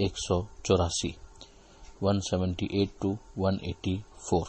184, 178 to 184।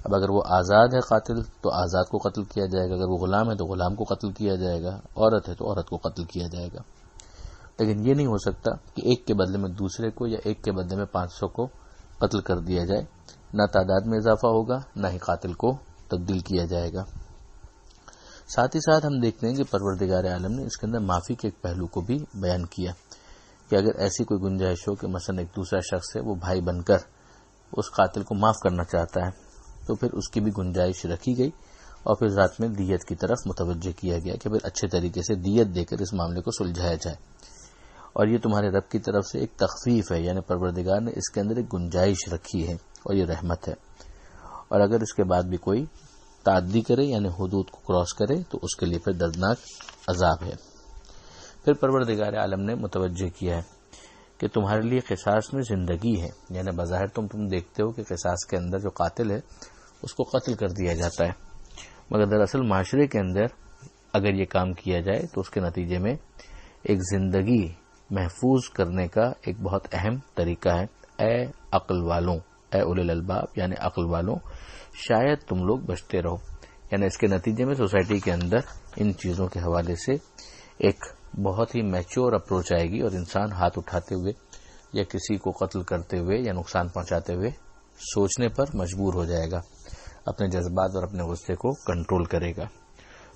اب اگر وہ آزاد ہے قاتل تو آزاد کو قتل کیا جائے گا، اگر وہ غلام ہے تو غلام کو قتل کیا جائے گا، عورت ہے تو عورت کو قتل کیا جائے گا. لیکن یہ نہیں ہو سکتا کہ ایک کے بدلے میں دوسرے کو یا ایک کے بدلے میں 500 کو قتل کر دیا جائے. نہ تعداد میں اضافہ ہوگا، نہ ہی قاتل کو تبدیل کیا جائے گا. ساتھ ہی ساتھ ہم دیکھتے ہیں کہ پروردگار عالم نے اس کے اندر معافی کے ایک پہلو کو بھی بیان کیا کہ اگر ایسی کوئی گنجائش ہو کہ مثلا ایک دوسرا شخص ہے وہ بھائی بن کر اس قاتل کو معاف کرنا چاہتا ہے تو پھر اس کی بھی گنجائش رکھی گئی، اور پھر رات میں دیت کی طرف متوجہ کیا گیا کہ پھر اچھے طریقے سے دیت دے کر اس معاملے کو سلجھایا جائے. اور یہ تمہارے رب کی طرف سے ایک تخفیف ہے، یعنی پروردگار نے اس کے اندر ایک گنجائش رکھی ہے اور یہ رحمت ہے. اور اگر اس کے بعد بھی کوئی تعدی کرے یعنی حدود کو کراس کرے تو اس کے لیے پھر دردناک عذاب ہے. پھر پروردگار عالم نے متوجہ کیا ہے کہ تمہارے لیے قصاص میں زندگی ہے، یعنی بظاہر تم دیکھتے ہو کہ قصاص کے اندر جو قاتل ہے اس کو قتل کر دیا جاتا ہے، مگر دراصل معاشرے کے اندر اگر یہ کام کیا جائے تو اس کے نتیجے میں ایک زندگی محفوظ کرنے کا ایک بہت اہم طریقہ ہے. اے عقل والوں، اے اولی الالباب یعنی عقل والوں، شاید تم لوگ بچتے رہو. یعنی اس کے نتیجے میں سوسائٹی کے اندر ان چیزوں کے حوالے سے ایک بہت ہی میچور اپروچ آئے گی، اور انسان ہاتھ اٹھاتے ہوئے یا کسی کو قتل کرتے ہوئے یا نقصان پہنچاتے ہوئے سوچنے پر مجبور ہو جائے گا، اپنے جذبات اور اپنے غصے کو کنٹرول کرے گا.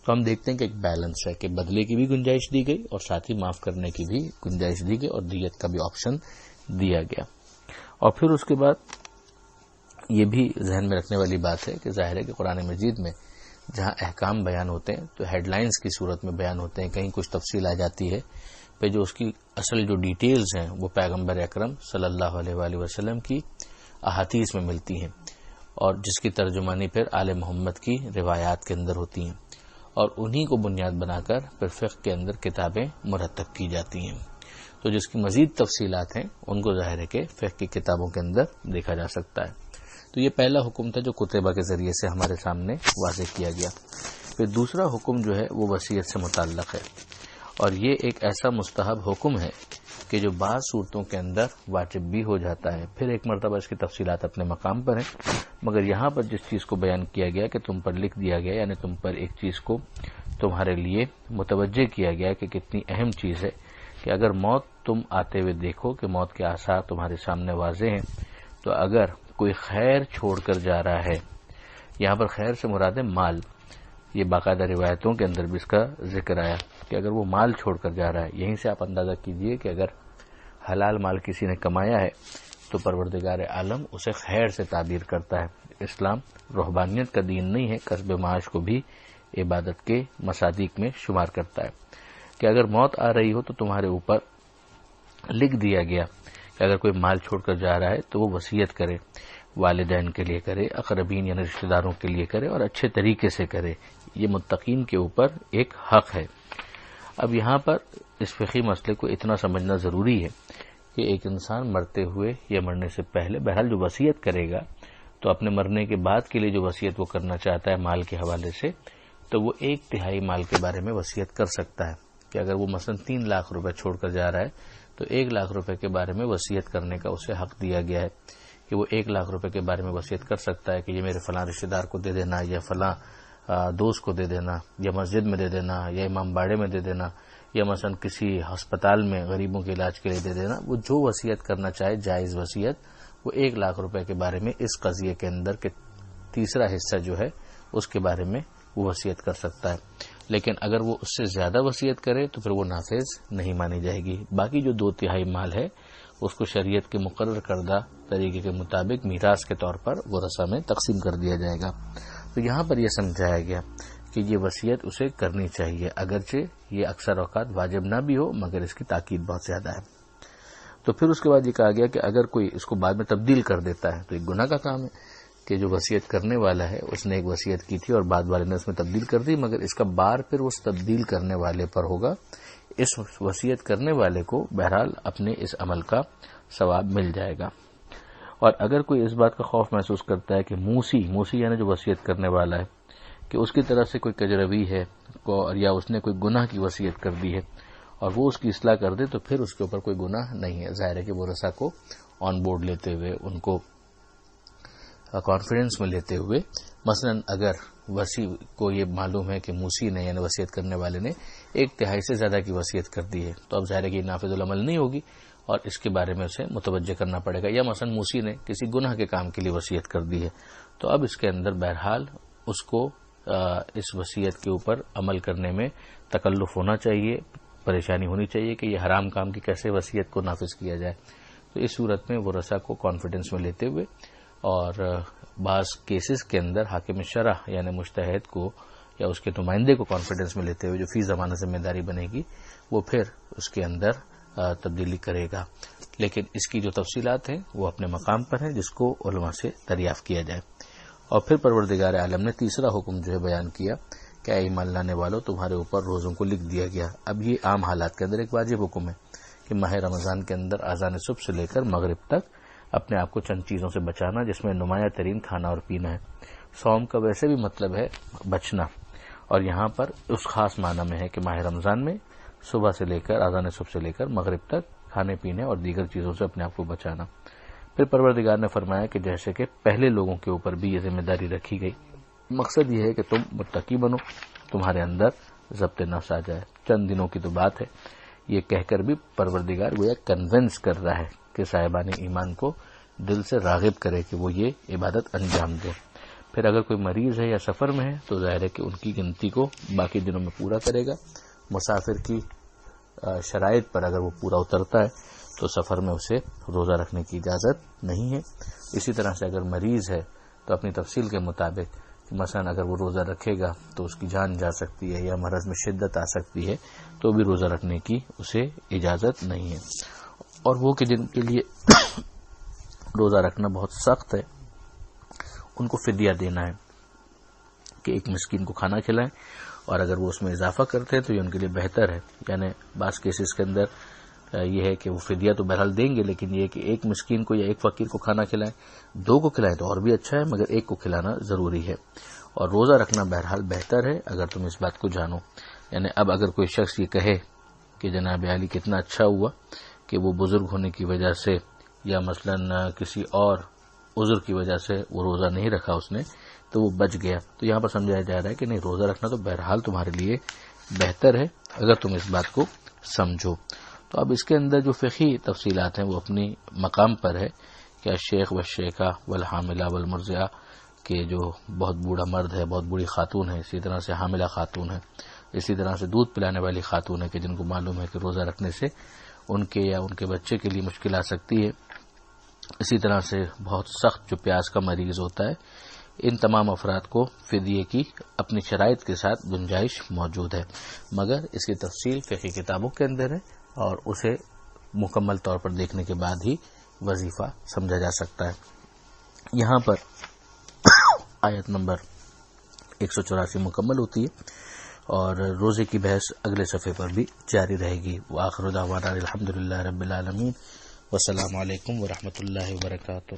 تو ہم دیکھتے ہیں کہ ایک بیلنس ہے کہ بدلے کی بھی گنجائش دی گئی اور ساتھ ہی معاف کرنے کی بھی گنجائش دی گئی اور دیت کا بھی آپشن دیا گیا. اور پھر اس کے بعد یہ بھی ذہن میں رکھنے والی بات ہے کہ ظاہر ہے کہ قرآن مجید میں جہاں احکام بیان ہوتے ہیں تو ہیڈ لائنز کی صورت میں بیان ہوتے ہیں، کہیں کچھ تفصیل آ جاتی ہے پہ جو اس کی اصل جو ڈیٹیلز ہیں وہ پیغمبر اکرم صلی اللہ علیہ وآلہ وسلم کی احادیث میں ملتی ہیں، اور جس کی ترجمانی پھر آل محمد کی روایات کے اندر ہوتی ہیں، اور انہی کو بنیاد بنا کر پھر فقہ کے اندر کتابیں مرتب کی جاتی ہیں. تو جس کی مزید تفصیلات ہیں ان کو ظاہر ہے کہ فقہ کی کتابوں کے اندر دیکھا جا سکتا ہے. تو یہ پہلا حکم تھا جو کتبہ کے ذریعے سے ہمارے سامنے واضح کیا گیا. پھر دوسرا حکم جو ہے وہ وصیت سے متعلق ہے، اور یہ ایک ایسا مستحب حکم ہے کہ جو بعض صورتوں کے اندر واجب بھی ہو جاتا ہے. پھر ایک مرتبہ اس کی تفصیلات اپنے مقام پر ہیں، مگر یہاں پر جس چیز کو بیان کیا گیا کہ تم پر لکھ دیا گیا، یعنی تم پر ایک چیز کو تمہارے لیے متوجہ کیا گیا کہ کتنی اہم چیز ہے کہ اگر موت تم آتے ہوئے دیکھو کہ موت کے آثار تمہارے سامنے واضح ہیں، تو اگر کوئی خیر چھوڑ کر جا رہا ہے، یہاں پر خیر سے مراد ہے مال، یہ باقاعدہ روایتوں کے اندر بھی اس کا ذکر آیا کہ اگر وہ مال چھوڑ کر جا رہا ہے، یہیں سے آپ اندازہ کیجئے کہ اگر حلال مال کسی نے کمایا ہے تو پروردگار عالم اسے خیر سے تعبیر کرتا ہے. اسلام رہبانیت کا دین نہیں ہے، کسب معاش کو بھی عبادت کے مصادیق میں شمار کرتا ہے کہ اگر موت آ رہی ہو تو تمہارے اوپر لکھ دیا گیا کہ اگر کوئی مال چھوڑ کر جا رہا ہے تو وہ وصیت کرے، والدین کے لیے کرے، اقربین یعنی رشتہ داروں کے لیے کرے، اور اچھے طریقے سے کرے. یہ متقین کے اوپر ایک حق ہے. اب یہاں پر اس فقہی مسئلے کو اتنا سمجھنا ضروری ہے کہ ایک انسان مرتے ہوئے یا مرنے سے پہلے بہرحال جو وصیت کرے گا تو اپنے مرنے کے بعد کے لیے جو وصیت وہ کرنا چاہتا ہے مال کے حوالے سے، تو وہ 1/3 مال کے بارے میں وصیت کر سکتا ہے کہ اگر وہ مثلا 3 لاکھ روپے چھوڑ کر جا رہا ہے تو 1 لاکھ روپے کے بارے میں وصیت کرنے کا اسے حق دیا گیا ہے کہ وہ 1 لاکھ روپے کے بارے میں وصیت کر سکتا ہے کہ یہ میرے فلاں رشتہ دار کو دے دینا، یا فلاں دوست کو دے دینا، یا مسجد میں دے دینا، یا امام باڑے میں دے دینا، یا مثلا کسی ہسپتال میں غریبوں کے علاج کے لیے دے دینا. وہ جو وصیت کرنا چاہے جائز وصیت، وہ 1 لاکھ روپے کے بارے میں اس قضیے کے اندر کہ تیسرا حصہ جو ہے اس کے بارے میں وہ وصیت کر سکتا ہے. لیکن اگر وہ اس سے زیادہ وصیت کرے تو پھر وہ نافذ نہیں مانی جائے گی. باقی جو 2/3 مال ہے اس کو شریعت کے مقرر کردہ طریقے کے مطابق میراث کے طور پر ورثہ میں تقسیم کر دیا جائے گا. تو یہاں پر یہ سمجھایا گیا کہ یہ وصیت اسے کرنی چاہیے، اگرچہ یہ اکثر اوقات واجب نہ بھی ہو مگر اس کی تاکید بہت زیادہ ہے. تو پھر اس کے بعد یہ کہا گیا کہ اگر کوئی اس کو بعد میں تبدیل کر دیتا ہے تو ایک گناہ کا کام ہے کہ جو وصیت کرنے والا ہے اس نے ایک وصیت کی تھی اور بعد والے نے اس میں تبدیل کر دی، مگر اس کا بار پھر اس تبدیل کرنے والے پر ہوگا. اس وصیت کرنے والے کو بہرحال اپنے اس عمل کا ثواب مل جائے گا. اور اگر کوئی اس بات کا خوف محسوس کرتا ہے کہ موسی یعنی جو وصیت کرنے والا ہے کہ اس کی طرف سے کوئی کجروی ہے یا اس نے کوئی گناہ کی وصیت کر دی ہے اور وہ اس کی اصلاح کر دے تو پھر اس کے اوپر کوئی گناہ نہیں ہے. ظاہر ہے کہ ورثہ کو آن بورڈ لیتے ہوئے ان کو کانفیڈنس میں لیتے ہوئے، مثلا اگر وصی کو یہ معلوم ہے کہ موسی نے یعنی وصیت کرنے والے نے 1/3 سے زیادہ کی وصیت کر دی ہے، تو اب ظاہر ہے کہ نافذ العمل نہیں ہوگی اور اس کے بارے میں اسے متوجہ کرنا پڑے گا. یا مثلا موسی نے کسی گناہ کے کام کے لیے وصیت کر دی ہے، تو اب اس کے اندر بہرحال اس کو اس وصیت کے اوپر عمل کرنے میں تکلف ہونا چاہیے، پریشانی ہونی چاہیے کہ یہ حرام کام کی کیسے وصیت کو نافذ کیا جائے. تو اس صورت میں ورثاء کو کانفیڈنس میں لیتے ہوئے اور بعض کیسز کے اندر حاکم شرع یعنی مجتہد کو یا اس کے نمائندے کو کانفیڈنس میں لیتے ہوئے جو فی زمانہ ذمہ داری بنے گی وہ پھر اس کے اندر تبدیلی کرے گا. لیکن اس کی جو تفصیلات ہیں وہ اپنے مقام پر ہیں، جس کو علماء سے دریافت کیا جائے. اور پھر پروردگار عالم نے تیسرا حکم جو ہے بیان کیا کہ اے ایمان لانے والوں تمہارے اوپر روزوں کو لکھ دیا گیا. اب یہ عام حالات کے اندر ایک واجب حکم ہے کہ ماہ رمضان کے اندر اذان صبح سے لے کر مغرب تک اپنے آپ کو چند چیزوں سے بچانا، جس میں نمایاں ترین کھانا اور پینا ہے. صوم کا ویسے بھی مطلب ہے بچنا، اور یہاں پر اس خاص معنی میں ہے کہ ماہ رمضان میں صبح سے لے کر اذان صبح سے لے کر مغرب تک کھانے پینے اور دیگر چیزوں سے اپنے آپ کو بچانا. پھر پروردگار نے فرمایا کہ جیسے کہ پہلے لوگوں کے اوپر بھی یہ ذمہ داری رکھی گئی، مقصد یہ ہے کہ تم متقی بنو، تمہارے اندر ضبط نفس آ جائے. چند دنوں کی تو بات ہے، یہ کہہ کر بھی پروردگار گویا کنونس کر رہا ہے کہ صاحبان ایمان کو دل سے راغب کرے کہ وہ یہ عبادت انجام دے. پھر اگر کوئی مریض ہے یا سفر میں ہے تو ظاہر ہے کہ ان کی گنتی کو باقی دنوں میں پورا کرے گا. مسافر کی شرائط پر اگر وہ پورا اترتا ہے تو سفر میں اسے روزہ رکھنے کی اجازت نہیں ہے. اسی طرح سے اگر مریض ہے تو اپنی تفصیل کے مطابق مثلا اگر وہ روزہ رکھے گا تو اس کی جان جا سکتی ہے یا مرض میں شدت آ سکتی ہے تو بھی روزہ رکھنے کی اسے اجازت نہیں ہے. اور وہ کہ جن کے لیے روزہ رکھنا بہت سخت ہے ان کو فدیہ دینا ہے کہ ایک مسکین کو کھانا کھلائیں، اور اگر وہ اس میں اضافہ کرتے ہیں تو یہ ان کے لیے بہتر ہے. یعنی بعض کیسز کے اندر یہ ہے کہ وہ فدیہ تو بہرحال دیں گے، لیکن یہ کہ ایک مسکین کو یا ایک فقیر کو کھانا کھلائیں، 2 کو کھلائیں تو اور بھی اچھا ہے، مگر 1 کو کھلانا ضروری ہے. اور روزہ رکھنا بہرحال بہتر ہے اگر تم اس بات کو جانو. یعنی اب اگر کوئی شخص یہ کہے کہ جناب علی کتنا اچھا ہوا کہ وہ بزرگ ہونے کی وجہ سے یا مثلا کسی اور عذر کی وجہ سے وہ روزہ نہیں رکھا اس نے تو وہ بچ گیا، تو یہاں پر سمجھایا جا رہا ہے کہ نہیں، روزہ رکھنا تو بہرحال تمہارے لیے بہتر ہے اگر تم اس بات کو سمجھو. تو اب اس کے اندر جو فقہی تفصیلات ہیں وہ اپنی مقام پر ہے کہ الشیخ والشیخہ والحاملہ والمرضعہ کہ جو بہت بوڑھا مرد ہے، بہت بوڑھی خاتون ہے، اسی طرح سے حاملہ خاتون ہے، اسی طرح سے دودھ پلانے والی خاتون ہے کہ جن کو معلوم ہے کہ روزہ رکھنے سے ان کے یا ان کے بچے کے لیے مشکل آ سکتی ہے، اسی طرح سے بہت سخت جو پیاس کا مریض ہوتا ہے، ان تمام افراد کو فدیے کی اپنی شرائط کے ساتھ گنجائش موجود ہے. مگر اس کی تفصیل فقہی کتابوں کے اندر ہے اور اسے مکمل طور پر دیکھنے کے بعد ہی وظیفہ سمجھا جا سکتا ہے. یہاں پر آیت نمبر 184 مکمل ہوتی ہے اور روزے کی بحث اگلے صفحے پر بھی جاری رہے گی. وآخر دعوانا الحمدللہ رب العالمین، والسلام علیکم ورحمۃ اللہ وبرکاتہ.